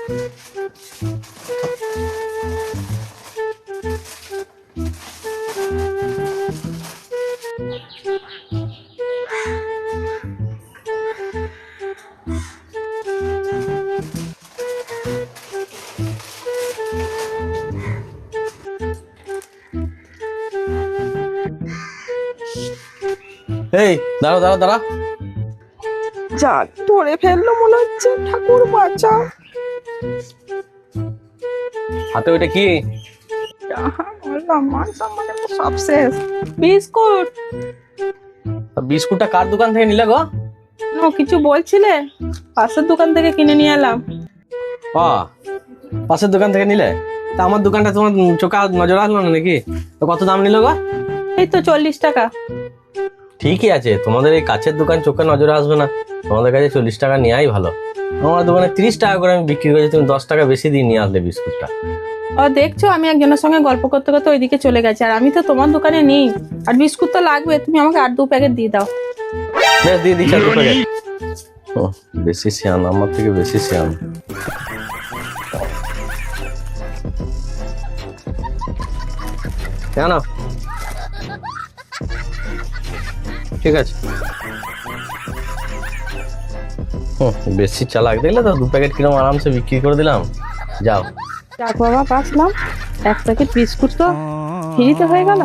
এই দাঁড়া দাঁড়া দাঁড়া, যাক ধরে ফেললো মনে হচ্ছে, ঠাকুর বাঁচা। হাতে ওইটা কি? বললাম মান সম্মানে তো সব শেষ। বিস্কুট। বিস্কুটটা কার দোকান থেকে নিলে গো? কিছু বলছিলে? পাশের দোকান থেকে কিনে নিয়ে এলাম। পাশের দোকান থেকে নিলে? তা আমার দোকানটা তোমার চোখে নজর আসলো না নাকি? তো কত দাম নিল গো? এই তো 40 টাকা। ঠিকই আছে, তোমাদের এই কাছের দোকান চোখে নজরে আসবে না, তোমাদের কাছে 40 টাকা নেওয়াই ভালো। আমার দোকানে 30 টাকা করে আমি বিক্রি করেছি, তুমি 10 টাকা বেশি দিয়ে নিয়ে আসলে বিস্কুটটা। দেখছো আমি একজনের সঙ্গে গল্প করতে করতে ওইদিকে চলে গেছি, আর আমি তো তোমার দোকানে নেই। আর বিস্কুট তো লাগবে, তুমি আমাকে 8-2 প্যাকেট দিয়ে দাও। বেশ দিয়ে দিচ্ছি 2 প্যাকেট। বেশি শিয়ান, আমার থেকে বেশি শিয়ান। কেন? ঠিক আছে। বেশি চালাক দেখলে তো, 2 প্যাকেট কিরম আরামসে বিক্রি করে দিলাম। যাও। যাক বাবা, বাঁচলাম। 1 প্যাকেট বিস্কুট তো ফ্রিতে হয়ে গেল।